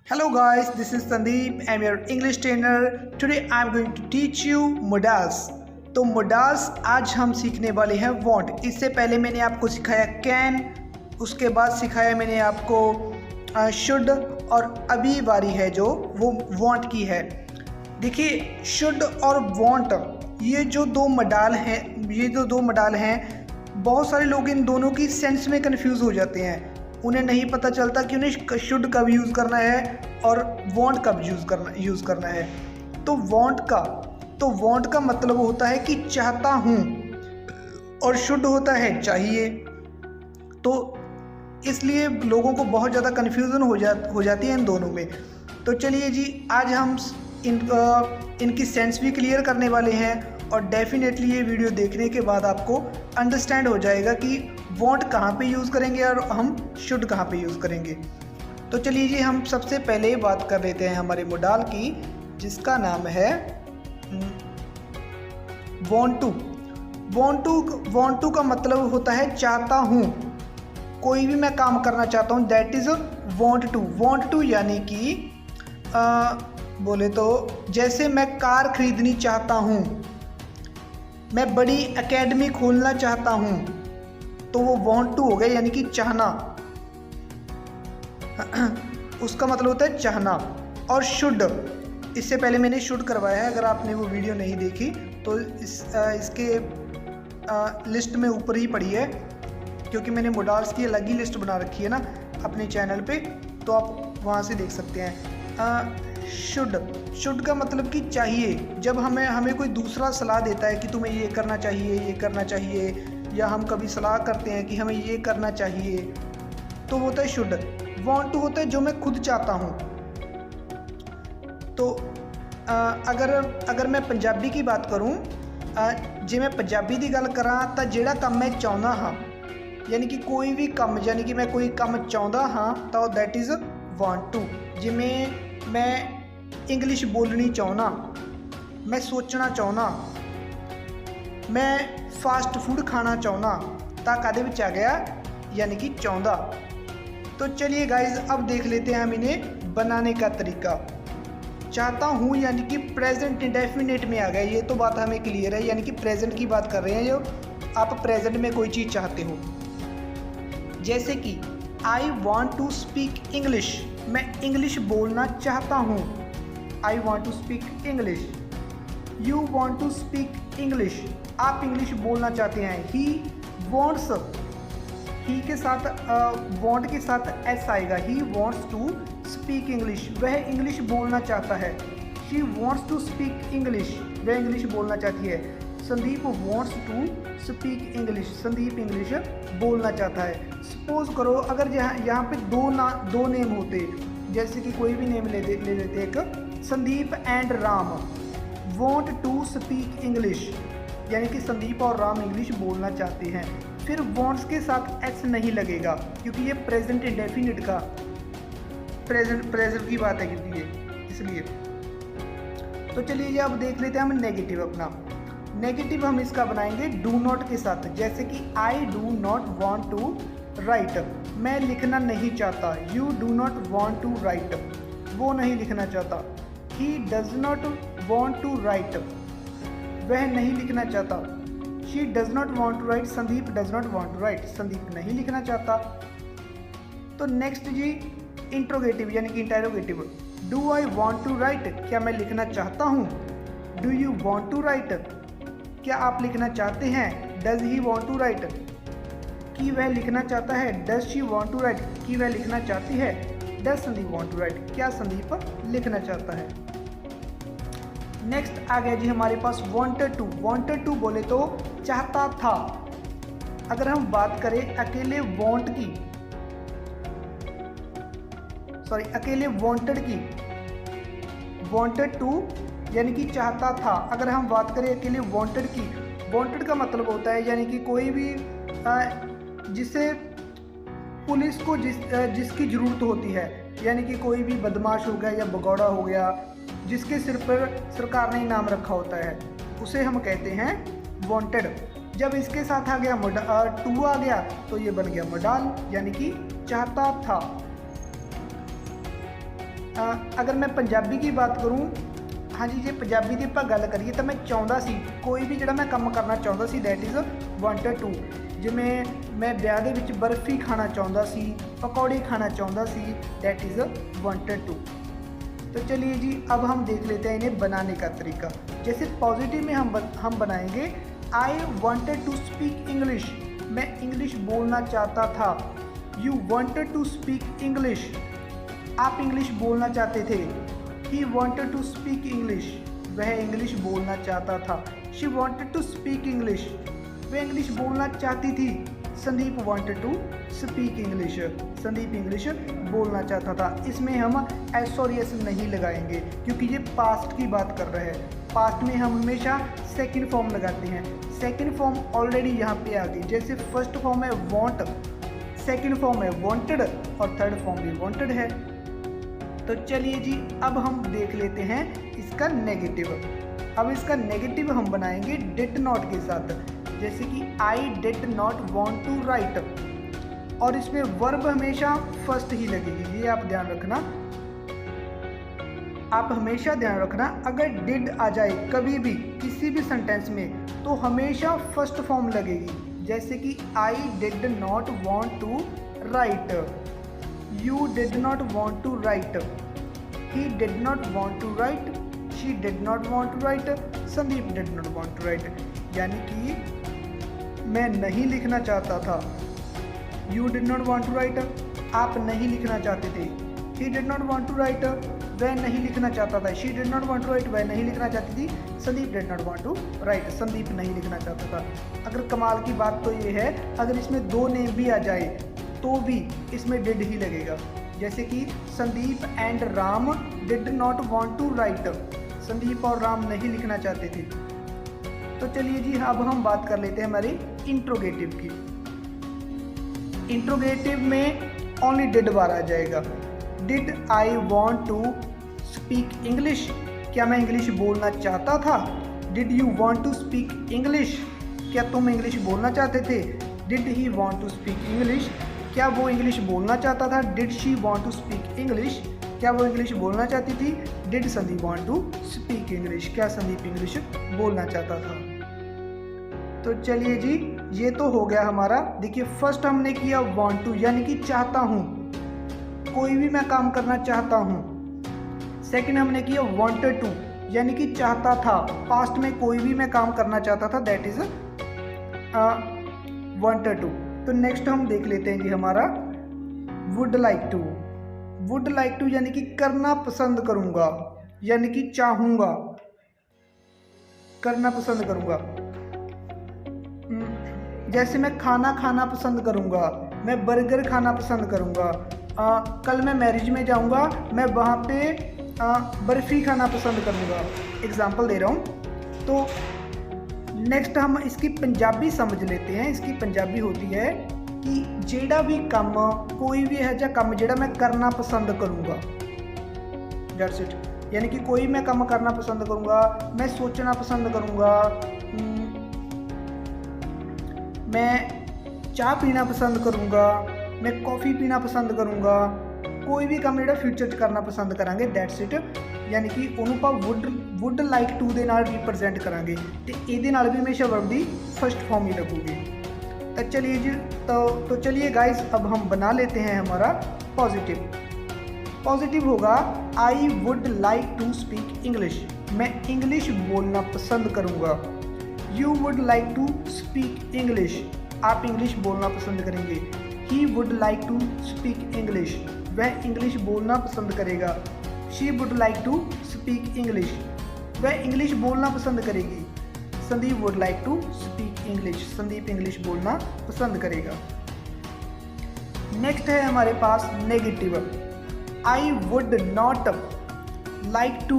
Hello guys, this is Sandeep. I'm your English trainer. Today I'm going to teach you modals. तो modals आज हम सीखने वाले हैं want। इससे पहले मैंने आपको सिखाया can, उसके बाद सिखाया मैंने आपको should और अभी बारी है जो वो want की है। देखिए should और want ये जो दो मॉडल हैं बहुत सारे लोग इन दोनों की सेंस में कंफ्यूज हो जाते हैं। उन्हें नहीं पता चलता कि उन्हें शुड कब यूज़ करना है और वांट कब यूज़ करना है। तो वांट का मतलब होता है कि चाहता हूँ और शुड होता है चाहिए। तो इसलिए लोगों को बहुत ज़्यादा कन्फ्यूज़न हो जाती है इन दोनों में। तो चलिए जी, आज हम इनकी सेंस भी क्लियर करने वाले हैं और डेफिनेटली ये वीडियो देखने के बाद आपको अंडरस्टैंड हो जाएगा कि वांट कहाँ पे यूज़ करेंगे और हम शुड कहाँ पे यूज़ करेंगे। तो चलिए जी, हम सबसे पहले बात कर लेते हैं हमारे मॉडल की, जिसका नाम है वांट टू का मतलब होता है चाहता हूँ। कोई भी मैं काम करना चाहता हूँ, दैट इज़ वांट टू यानी कि बोले तो जैसे मैं कार खरीदनी चाहता हूँ, मैं बड़ी एकेडमी खोलना चाहता हूँ, तो वो वांट टू हो गया यानी कि चाहना। उसका मतलब होता है चाहना। और शुड, इससे पहले मैंने शुड करवाया है, अगर आपने वो वीडियो नहीं देखी तो इसके लिस्ट में ऊपर ही पड़ी है, क्योंकि मैंने मॉडल्स की अलग ही लिस्ट बना रखी है ना अपने चैनल पे, तो आप वहाँ से देख सकते हैं। शुड का मतलब कि चाहिए। जब हमें कोई दूसरा सलाह देता है कि तुम्हें ये करना चाहिए, या हम कभी सलाह करते हैं कि हमें ये करना चाहिए, तो होता है शुड। वांट टू होता है जो मैं खुद चाहता हूँ। तो अगर मैं पंजाबी की बात करूँ, जे मैं पंजाबी की गल करा तो जेड़ा काम मैं चाहता हाँ, यानी कि कोई भी काम, यानी कि मैं कोई काम चाहता हाँ, तो दैट इज़ वांट टू। जिमें मैं इंग्लिश बोलनी चाहना, मैं सोचना चाहना, मैं फास्ट फूड खाना चाहना, तो कादे विच आ गया यानी कि चाहता। तो चलिए गाइज, अब देख लेते हैं हम इन्हें बनाने का तरीका। चाहता हूँ यानी कि प्रेजेंट इंडेफिनिट में आ गया, ये तो बात हमें क्लियर है, यानी कि प्रेजेंट की बात कर रहे हैं। जो आप प्रेजेंट में कोई चीज़ चाहते हो, जैसे कि I want to speak English, मैं इंग्लिश बोलना चाहता हूँ। I want to speak English. You want to speak English, आप इंग्लिश बोलना चाहते हैं। ही वॉन्ट्स, ही के साथ वॉन्ट के साथ एस आएगा। He wants to speak English, वह इंग्लिश बोलना चाहता है। She wants to speak English, वह इंग्लिश बोलना चाहती है। Sandeep wants to speak English, Sandeep English बोलना चाहता है। सपोज करो अगर यहाँ पे दो नेम होते, जैसे कि कोई भी नेम ले लेते, एक Sandeep and Ram want to speak English, यानी कि संदीप और राम इंग्लिश बोलना चाहते हैं। फिर वॉन्ट्स के साथ एस नहीं लगेगा, क्योंकि ये प्रेजेंट इंडेफिनिट का प्रेजेंट की बात है, क्योंकि ये इसलिए। तो चलिए अब देख लेते हैं हम नेगेटिव अपना। नेगेटिव हम इसका बनाएंगे डू नॉट के साथ, जैसे कि I do not want to write, मैं लिखना नहीं चाहता। You do not want to write, वो नहीं लिखना चाहता। He does not want to write, वह नहीं लिखना चाहता। She does not want to write, Sandeep does not want to write, Sandeep नहीं लिखना चाहता। तो नेक्स्ट जी इंट्रोगेटिव यानी कि interrogative. Do I want to write, क्या मैं लिखना चाहता हूँ। Do you want to write, क्या आप लिखना चाहते हैं। Does he want to write, कि वह लिखना चाहता है। Does she want to write, कि वह लिखना चाहती है। Does Sandeep want to write, क्या संदीप लिखना चाहता है। नेक्स्ट आ गया जी हमारे पास वांटेड टू। वांटेड टू बोले तो चाहता था। अगर हम बात करें अकेले वांट की, सॉरी अकेले वांटेड की, वांटेड टू यानी कि चाहता था। अगर हम बात करें अकेले वांटेड की, वांटेड का मतलब होता है यानी कि कोई भी जिसे पुलिस को जिसकी ज़रूरत होती है, यानी कि कोई भी बदमाश हो गया या भगौड़ा हो गया, जिसके सिर पर सरकार ने इनाम रखा होता है, उसे हम कहते हैं वांटेड। जब इसके साथ आ गया टू आ गया, तो ये बन गया मॉडल, यानी कि चाहता था। अगर मैं पंजाबी की बात करूँ, हाँ जी, जे पंजाबी की ਆਪਾਂ ਗੱਲ ਕਰੀਏ ਤਾਂ ਮੈਂ ਚਾਹੁੰਦਾ ਸੀ ਕੋਈ ਵੀ ਜਿਹੜਾ ਮੈਂ ਕੰਮ ਕਰਨਾ ਚਾਹੁੰਦਾ ਸੀ, ਦੈਟ ਇਜ਼ ਵਾਂਟਡ ਟੂ। ਜਿਵੇਂ ਮੈਂ ਵਿਆਹ ਦੇ ਵਿੱਚ ਬਰਫੀ ਖਾਣਾ ਚਾਹੁੰਦਾ ਸੀ, पकौड़े खाना चाहता सी, दैट इज़ वांटेड टू। तो चलिए जी, अब हम देख लेते हैं इन्हें बनाने का तरीका। जैसे पॉजिटिव में हम बनाएंगे I wanted to speak English, मैं इंग्लिश बोलना चाहता था। You wanted to speak English, आप इंग्लिश बोलना चाहते थे। He wanted to speak English, वह इंग्लिश बोलना चाहता था। She wanted to speak English, वह इंग्लिश बोलना चाहती थी। Sandeep wanted to speak English, Sandeep English बोलना चाहता था। इसमें हम एस और यस नहीं लगाएंगे क्योंकि ये पास्ट की बात कर रहे हैं। पास्ट में हम हमेशा सेकंड फॉर्म लगाते हैं। सेकंड फॉर्म ऑलरेडी यहाँ पे आ गई। जैसे फर्स्ट फॉर्म है वांट, सेकंड फॉर्म है वांटेड और थर्ड फॉर्म भी वांटेड है। तो चलिए जी, अब हम देख लेते हैं इसका नेगेटिव। अब इसका नेगेटिव हम बनाएंगे डिड नॉट के साथ। जैसे कि I did not want to write, और इसमें वर्ब हमेशा फर्स्ट ही लगेगी, ये आप ध्यान रखना। आप हमेशा ध्यान रखना, अगर डिड आ जाए कभी भी किसी भी सेंटेंस में तो हमेशा फर्स्ट फॉर्म लगेगी। जैसे कि I did not want to write, you did not want to write, he did not want to write, she did not want to write, Sandeep did not want to write. यानी कि मैं नहीं लिखना चाहता था, you did not want to write, आप नहीं लिखना चाहते थे। He did not want to write, वह नहीं लिखना चाहता था। She did not want to write, वह नहीं लिखना चाहती थी। Sandeep did not want to write, Sandeep नहीं लिखना चाहता था। अगर कमाल की बात तो ये है, अगर इसमें दो नेम भी आ जाए तो भी इसमें डिड ही लगेगा। जैसे कि Sandeep and Ram did not want to write, Sandeep और राम नहीं लिखना चाहते थे। तो चलिए जी, अब हम बात कर लेते हैं हमारे इंट्रोगेटिव की। इंट्रोगेटिव में ओनली डिड बार आ जाएगा। Did I want to speak English, क्या मैं इंग्लिश बोलना चाहता था। Did you want to speak English, क्या तुम इंग्लिश बोलना चाहते थे। Did he want to speak English, क्या वो इंग्लिश बोलना चाहता था। Did she want to speak English, क्या वो इंग्लिश बोलना चाहती थी। Did Sandeep want to speak English, क्या संदीप इंग्लिश बोलना चाहता था। तो चलिए जी, ये तो हो गया हमारा। देखिए, फर्स्ट हमने किया वांट टू, यानी कि चाहता हूँ, कोई भी मैं काम करना चाहता हूँ। सेकंड हमने किया वांटेड टू, यानी कि चाहता था, पास्ट में कोई भी मैं काम करना चाहता था, दैट इज वांटेड टू। तो नेक्स्ट हम देख लेते हैं जी हमारा would like to. Would like to यानी कि करना पसंद करूँगा, यानी कि चाहूँगा, करना पसंद करूँगा। जैसे मैं खाना खाना पसंद करूँगा, मैं बर्गर खाना पसंद करूँगा। कल मैं मैरिज में जाऊँगा, मैं वहाँ पे बर्फ़ी खाना पसंद करूँगा। एग्जाम्पल दे रहा हूँ। तो नेक्स्ट हम इसकी पंजाबी समझ लेते हैं। इसकी पंजाबी होती है कि जेड़ा भी काम, कोई भी है जा काम जेड़ा मैं करना पसंद करूँगा, दैट्स इट। यानी कि कोई मैं काम करना पसंद करूँगा, मैं सोचना पसंद करूँगा, मैं चाह पीना पसंद करूँगा, मैं कॉफ़ी पीना पसंद करूँगा। कोई भी काम ਜਿਹੜਾ ਫਿਊਚਰ 'ਚ ਕਰਨਾ ਪਸੰਦ ਕਰਾਂਗੇ, ਦੈਟਸ ਇਟ। ਯਾਨੀ ਕਿ ਉਹਨੂੰ ਆਪਾਂ ਵੁੱਡ ਲਾਈਕ ਟੂ ਦੇ ਨਾਲ ਰਿਪਰੈਜ਼ੈਂਟ ਕਰਾਂਗੇ ਤੇ ਇਹਦੇ ਨਾਲ ਵੀ ਹਮੇਸ਼ਾ ਵਰਬ ਦੀ फर्स्ट फॉर्म ही लगूगी। तो चलिए जी, तो चलिए गाइस, अब हम बना लेते हैं हमारा पॉजिटिव। पॉजिटिव होगा I would like to speak English, मैं इंग्लिश बोलना पसंद करूँगा। You would like to speak English, आप इंग्लिश बोलना पसंद करेंगे। He would like to speak English, वह इंग्लिश बोलना पसंद करेगा। She would like to speak English, वह इंग्लिश बोलना पसंद करेगी। Sandeep would like to speak English, Sandeep English बोलना पसंद करेगा। नेक्स्ट है हमारे पास negative. I would not like to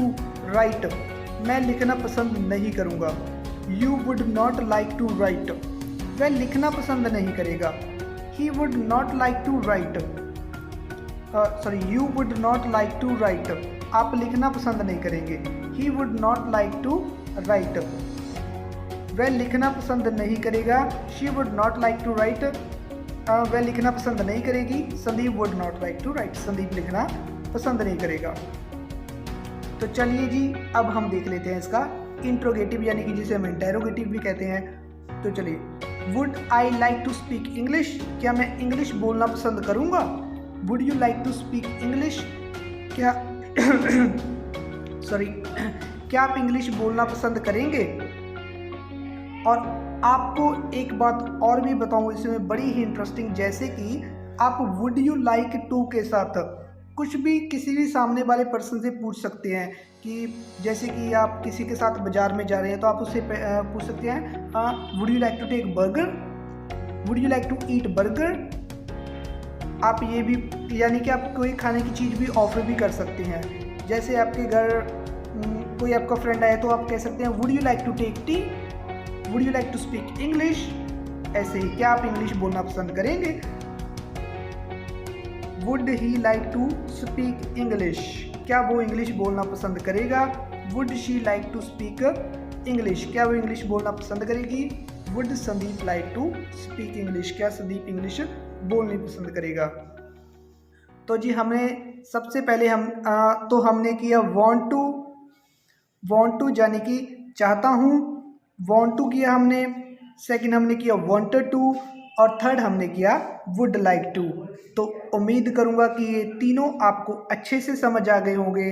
write, मैं लिखना पसंद नहीं करूँगा। You would not like to write, वह लिखना पसंद नहीं करेगा। He would not like to write, you would not like to write, आप लिखना पसंद नहीं करेंगे। He would not like to write, वह लिखना पसंद नहीं करेगा। She would not like to write, वह लिखना पसंद नहीं करेगी। Sandeep would not like to write, Sandeep लिखना पसंद नहीं करेगा। तो चलिए जी, अब हम देख लेते हैं इसका इंट्रोगेटिव यानी कि जिसे हम इंटेरोगेटिव भी कहते हैं। तो चलिए, would I like to speak English, क्या मैं इंग्लिश बोलना पसंद करूँगा। Would you like to speak English, क्या सॉरी क्या आप इंग्लिश बोलना पसंद करेंगे। और आपको एक बात और भी बताऊँ इसमें बड़ी ही इंटरेस्टिंग, जैसे कि आप वुड यू लाइक टू के साथ कुछ भी किसी भी सामने वाले पर्सन से पूछ सकते हैं कि जैसे कि आप किसी के साथ बाजार में जा रहे हैं तो आप उससे पूछ सकते हैं would you like to take burger, would you like to eat burger. आप ये भी यानी कि आप कोई खाने की चीज़ भी ऑफर भी कर सकते हैं। जैसे आपके घर कोई आपका फ्रेंड आए तो आप कह सकते हैं would you like to take tea, would you like to speak English. ऐसे ही क्या आप इंग्लिश बोलना पसंद करेंगे। Would he like to speak English, क्या वो इंग्लिश बोलना पसंद करेगा। Would she like to speak English, क्या वो इंग्लिश बोलना पसंद करेगी। Would Sandeep like to speak English, क्या संदीप इंग्लिश बोलनी पसंद करेगा। तो जी हमने सबसे पहले हमने किया वांट टू यानी कि चाहता हूँ, वांट टू किया हमने, सेकंड हमने किया वांटेड टू, और थर्ड हमने किया वुड लाइक टू। तो उम्मीद करूँगा कि ये तीनों आपको अच्छे से समझ आ गए होंगे।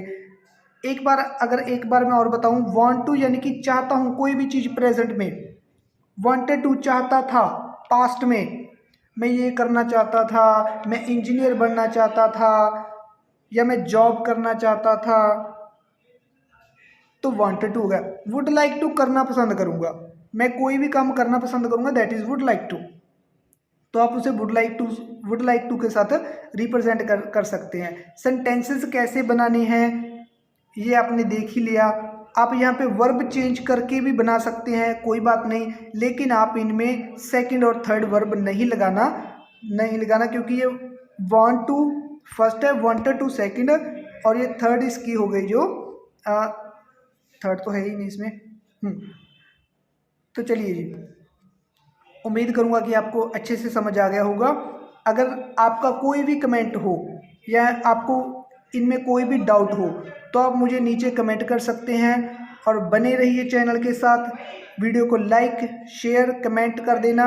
एक बार मैं और बताऊँ, वांट टू यानी कि चाहता हूँ कोई भी चीज़ प्रेजेंट में, वांटेड टू चाहता था पास्ट में, मैं ये करना चाहता था, मैं इंजीनियर बनना चाहता था, या मैं जॉब करना चाहता था, तो वांटेड टू हो गया। वुड लाइक टू करना पसंद करूँगा, मैं कोई भी काम करना पसंद करूँगा, that is would like to. तो आप उसे वुड लाइक टू के साथ रिप्रेजेंट कर सकते हैं। सेंटेंसेस कैसे बनाने हैं ये आपने देख ही लिया। आप यहाँ पे वर्ब चेंज करके भी बना सकते हैं, कोई बात नहीं, लेकिन आप इनमें सेकंड और थर्ड वर्ब नहीं लगाना क्योंकि ये वांट टू फर्स्ट है, वांटेड टू सेकंड, और ये थर्ड इसकी हो गई जो थर्ड तो है ही नहीं इसमें। तो चलिए जी, उम्मीद करूँगा कि आपको अच्छे से समझ आ गया होगा। अगर आपका कोई भी कमेंट हो या आपको इनमें कोई भी डाउट हो तो आप मुझे नीचे कमेंट कर सकते हैं, और बने रहिए चैनल के साथ। वीडियो को लाइक शेयर कमेंट कर देना,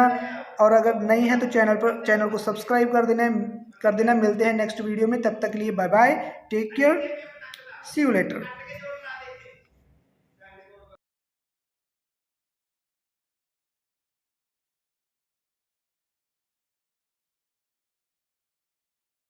और अगर नहीं है तो चैनल को सब्सक्राइब कर देना। मिलते हैं नेक्स्ट वीडियो में, तब तक के लिए bye bye, take care, see you letter.